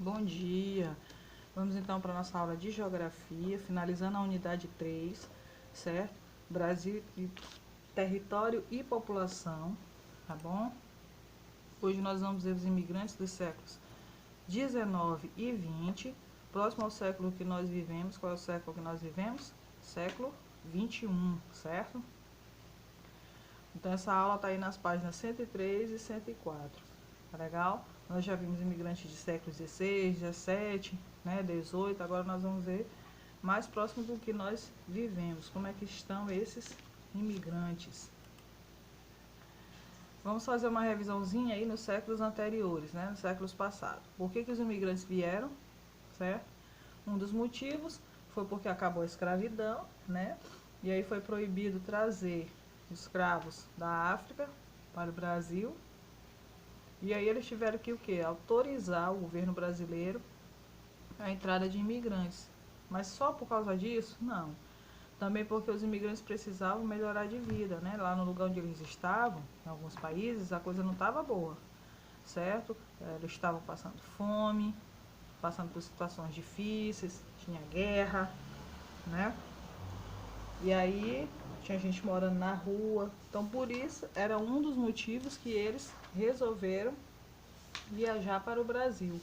Bom dia. Vamos então para a nossa aula de Geografia, finalizando a unidade 3, certo? Brasil, território e população, tá bom? Hoje nós vamos ver os imigrantes dos séculos 19 e 20. Próximo ao século que nós vivemos, qual é o século que nós vivemos? Século 21, certo? Então essa aula está aí nas páginas 103 e 104, tá legal? Nós já vimos imigrantes de séculos 16, 17, né, 18, agora nós vamos ver mais próximo do que nós vivemos, como é que estão esses imigrantes. Vamos fazer uma revisãozinha aí nos séculos anteriores, né, nos séculos passados. Por que os imigrantes vieram, certo? Um dos motivos foi porque acabou a escravidão, né, e aí foi proibido trazer escravos da África para o Brasil. E aí eles tiveram que o quê? Autorizar o governo brasileiro a entrada de imigrantes. Mas só por causa disso? Não. Também porque os imigrantes precisavam melhorar de vida, né? Lá no lugar onde eles estavam, em alguns países, a coisa não estava boa, certo? Eles estavam passando fome, passando por situações difíceis, tinha guerra, né? E aí tinha gente morando na rua. Então por isso era um dos motivos que eles resolveram viajar para o Brasil.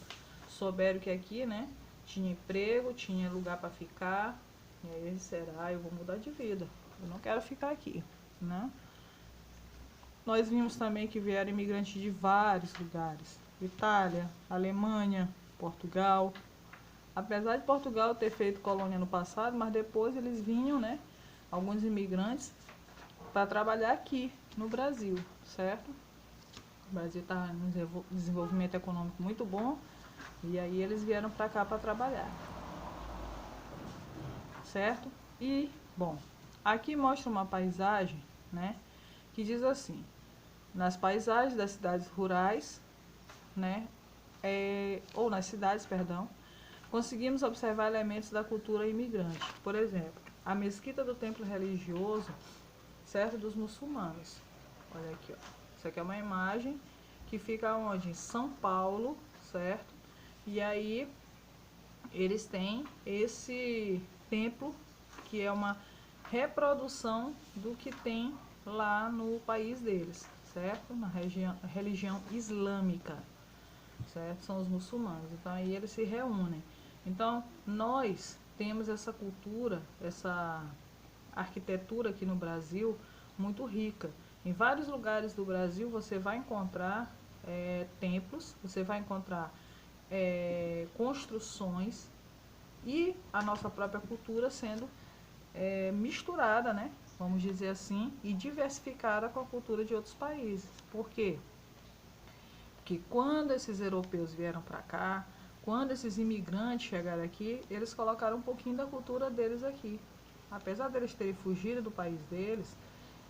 Souberam que aqui, né, tinha emprego, tinha lugar para ficar. E aí eles disseram, eu vou mudar de vida, eu não quero ficar aqui, né? Nós vimos também que vieram imigrantes de vários lugares. Itália, Alemanha, Portugal. Apesar de Portugal ter feito colônia no passado, mas depois eles vinham, né, alguns imigrantes para trabalhar aqui no Brasil, certo? O Brasil está em um desenvolvimento econômico muito bom e aí eles vieram para cá para trabalhar, certo? E, bom, aqui mostra uma paisagem, né, que diz assim, nas paisagens das cidades rurais, né, ou nas cidades, perdão, conseguimos observar elementos da cultura imigrante. Por exemplo, a mesquita do templo religioso, certo, dos muçulmanos. Olha aqui, ó. Isso aqui é uma imagem que fica onde? Em São Paulo, certo? E aí eles têm esse templo que é uma reprodução do que tem lá no país deles, certo? Na religião islâmica, certo? São os muçulmanos. Então aí eles se reúnem. Então nós temos essa cultura, essa arquitetura aqui no Brasil muito rica. Em vários lugares do Brasil você vai encontrar templos, você vai encontrar construções e a nossa própria cultura sendo misturada, né? Vamos dizer assim, e diversificada com a cultura de outros países. Por quê? Porque quando esses europeus vieram para cá, quando esses imigrantes chegaram aqui, eles colocaram um pouquinho da cultura deles aqui. Apesar deles terem fugido do país deles,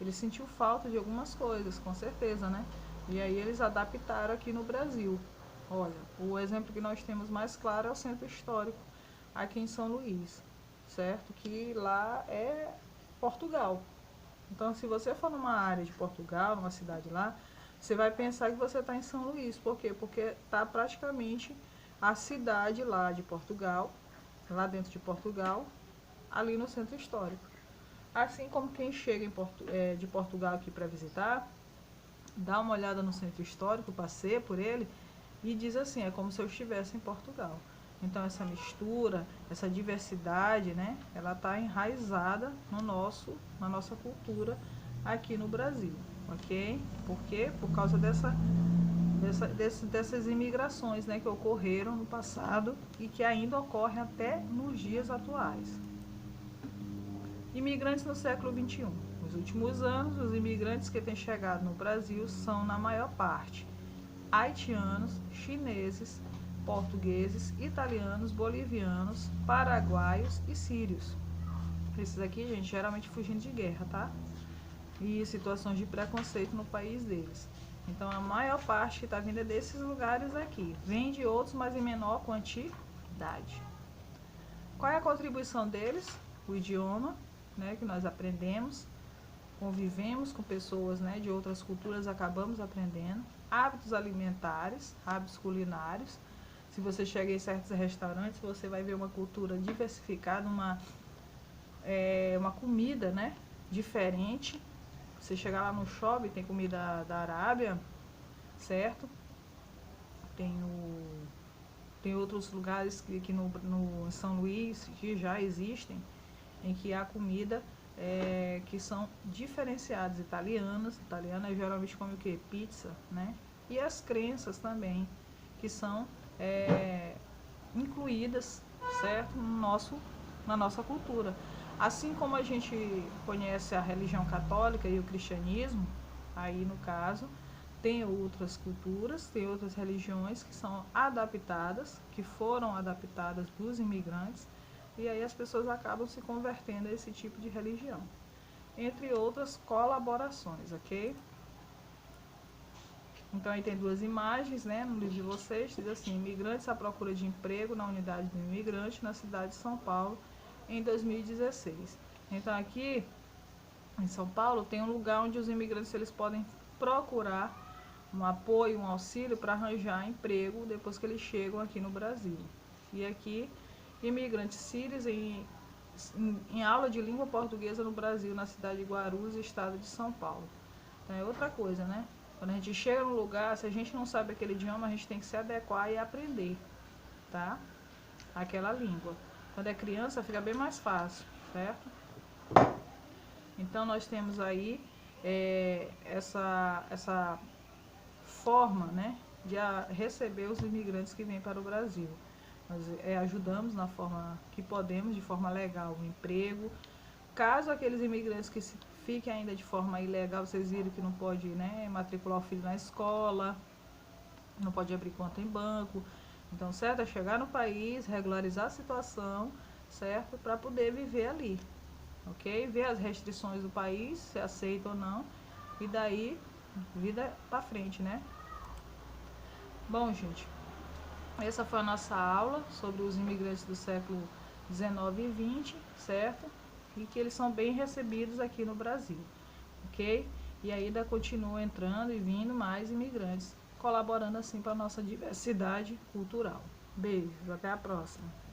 eles sentiram falta de algumas coisas, com certeza, né? E aí eles adaptaram aqui no Brasil. Olha, o exemplo que nós temos mais claro é o Centro Histórico, aqui em São Luís, certo? Que lá é Portugal. Então, se você for numa área de Portugal, numa cidade lá, você vai pensar que você está em São Luís. Por quê? Porque está praticamente a cidade lá de Portugal, lá dentro de Portugal, ali no Centro Histórico. Assim como quem chega de Portugal aqui para visitar, dá uma olhada no Centro Histórico, passeia por ele e diz assim, é como se eu estivesse em Portugal. Então essa mistura, essa diversidade, né, ela está enraizada na nossa cultura aqui no Brasil, ok? Por quê? Por causa dessas imigrações, né, que ocorreram no passado e que ainda ocorrem até nos dias atuais. Imigrantes no século XXI. Nos últimos anos, os imigrantes que têm chegado no Brasil são, na maior parte, haitianos, chineses, portugueses, italianos, bolivianos, paraguaios e sírios. Esses aqui, gente, geralmente fugindo de guerra, tá? E situações de preconceito no país deles. Então, a maior parte que está vindo é desses lugares aqui. Vem de outros, mas em menor quantidade. Qual é a contribuição deles? O idioma, né, que nós aprendemos, convivemos com pessoas, né, de outras culturas, acabamos aprendendo, hábitos alimentares, hábitos culinários, Se você chega em certos restaurantes, você vai ver uma cultura diversificada, uma comida, né, diferente. Você chegar lá no shopping, tem comida da Arábia, certo? Tem outros lugares que no São Luís que já existem, em que há comida que são diferenciadas, italianas. Italiana geralmente come o que? Pizza, né? E as crenças também, que são incluídas, certo? Na nossa cultura. Assim como a gente conhece a religião católica e o cristianismo, aí no caso, tem outras culturas, tem outras religiões que são adaptadas, que foram adaptadas dos imigrantes, e aí as pessoas acabam se convertendo a esse tipo de religião. Entre outras colaborações, ok? Então aí tem duas imagens, né, no livro de vocês, diz assim: imigrantes à procura de emprego na unidade do imigrante na cidade de São Paulo em 2016. Então aqui em São Paulo tem um lugar onde os imigrantes eles podem procurar um apoio, um auxílio para arranjar emprego depois que eles chegam aqui no Brasil. E aqui, imigrantes sírios em aula de língua portuguesa no Brasil, na cidade de Guarulhos, estado de São Paulo. Então é outra coisa, né? Quando a gente chega no lugar, se a gente não sabe aquele idioma, a gente tem que se adequar e aprender, tá? Aquela língua. Quando é criança, fica bem mais fácil, certo? Então nós temos aí essa forma, né, de receber os imigrantes que vêm para o Brasil. Nós ajudamos na forma que podemos, de forma legal, o emprego. Caso aqueles imigrantes que fiquem ainda de forma ilegal, vocês viram que não pode, né, matricular o filho na escola, não pode abrir conta em banco. Então, certo, é chegar no país, regularizar a situação, certo, para poder viver ali, ok? Ver as restrições do país, se aceita ou não, e daí, vida para frente, né? Bom, gente, essa foi a nossa aula sobre os imigrantes do século XIX e XX, certo? E que eles são bem recebidos aqui no Brasil, ok? E ainda continua entrando e vindo mais imigrantes, colaborando assim para a nossa diversidade cultural. Beijos, até a próxima.